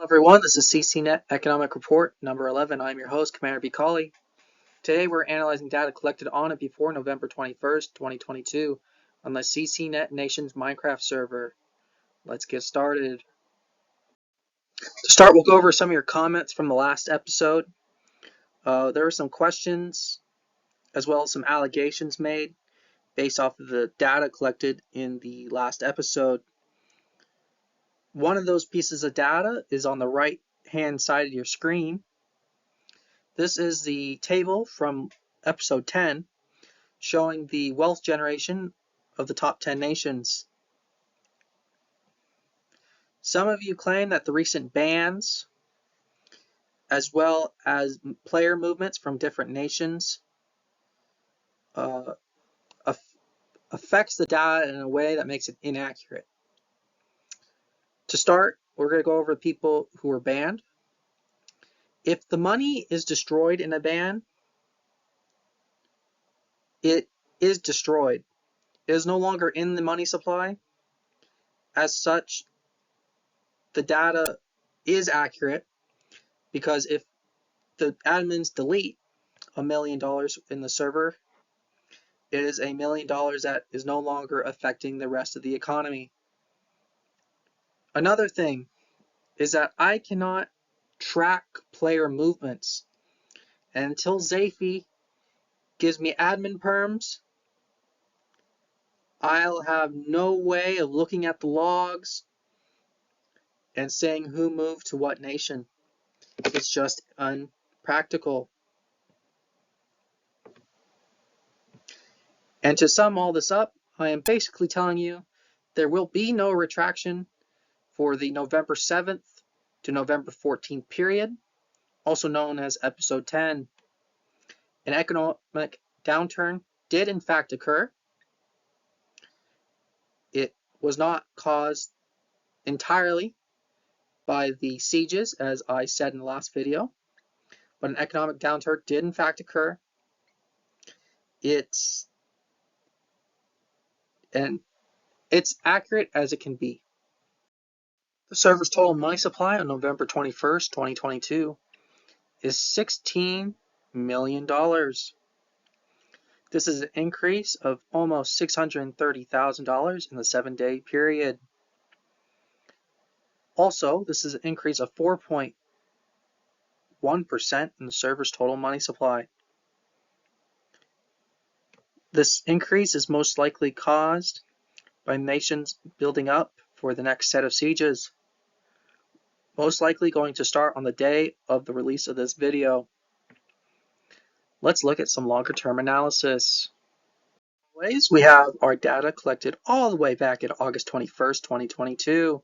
Hello everyone, this is CCNet Economic Report number 11. I'm your host, Commander B. Colley. Today we're analyzing data collected on and before November 21st, 2022 on the CCNet Nations Minecraft server. Let's get started. To start, we'll go over some of your comments from the last episode. There were some questions as well as some allegations made based off of the data collected in the last episode. One of those pieces of data is on the right hand side of your screen. This is the table from episode 10 showing the wealth generation of the top 10 nations. Some of you claim that the recent bans as well as player movements from different nations affects the data in a way that makes it inaccurate. To start, we're going to go over the people who were banned. If the money is destroyed in a ban, it is destroyed. It is no longer in the money supply. As such, the data is accurate because if the admins delete $1 million in the server, it is $1 million that is no longer affecting the rest of the economy. Another thing is that I cannot track player movements, and until Zafy gives me admin perms, I'll have no way of looking at the logs and saying who moved to what nation. It's just unpractical. And to sum all this up, I am basically telling you there will be no retraction for the November 7th to November 14th period, also known as episode 10. An economic downturn did in fact occur. It was not caused entirely by the sieges, as I said in the last video, but an economic downturn did in fact occur. It's accurate as it can be. The server's total money supply on November 21st, 2022 is $16 million. This is an increase of almost $630,000 in the 7-day period. Also, this is an increase of 4.1% in the server's total money supply. This increase is most likely caused by nations building up for the next set of sieges, most likely going to start on the day of the release of this video. Let's look at some longer term analysis. As always, we have our data collected all the way back at August 21st, 2022,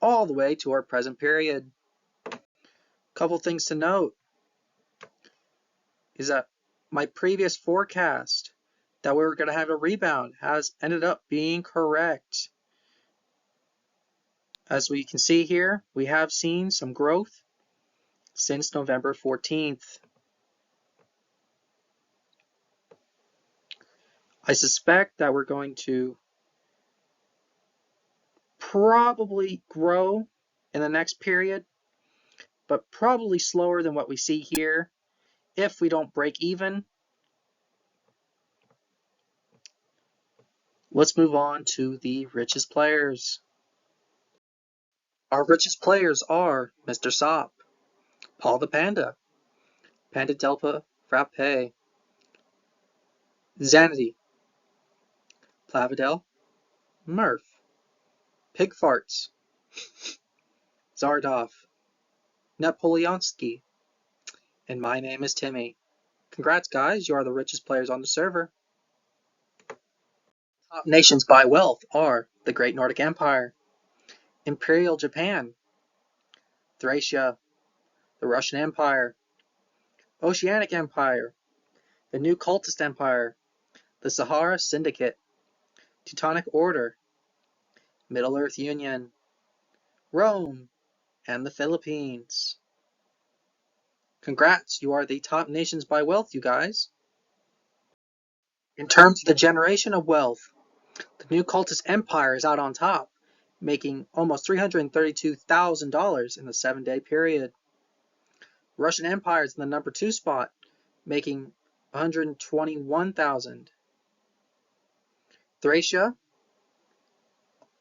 all the way to our present period. Couple things to note is that my previous forecast that we were going to have a rebound has ended up being correct. As we can see here, we have seen some growth since November 14th. I suspect that we're going to probably grow in the next period, but probably slower than what we see here if we don't break even. Let's move on to the richest players. Our richest players are Mr. Sop, Paul the Panda, Panda Delta Frappe, Zanity, Plavidel, Murph, Pig Farts, Zardoff, Napoleonsky, and my name is Timmy. Congrats guys, you are the richest players on the server. Top nations by wealth are the Great Nordic Empire, Imperial Japan, Thracia, the Russian Empire, Oceanic Empire, the New Cultist Empire, the Sahara Syndicate, Teutonic Order, Middle Earth Union, Rome, and the Philippines. Congrats, you are the top nations by wealth, you guys. In terms of the generation of wealth, the New Cultist Empire is out on top making almost $332,000 in the 7-day period. Russian Empire is in the number 2 spot, making $121,000. Thracia,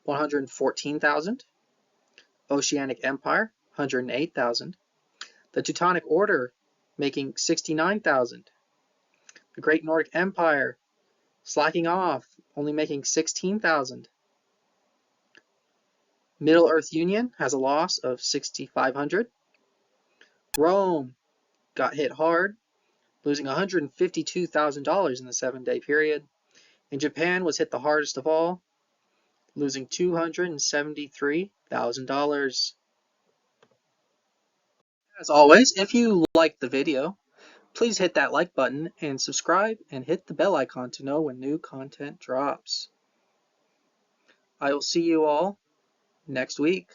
$114,000. Oceanic Empire, $108,000. The Teutonic Order, making $69,000. The Great Nordic Empire, slacking off, only making $16,000. Middle Earth Union has a loss of $6,500. Rome got hit hard, losing $152,000 in the 7-day period. And Japan was hit the hardest of all, losing $273,000. As always, if you liked the video, please hit that like button and subscribe and hit the bell icon to know when new content drops. I will see you all next week.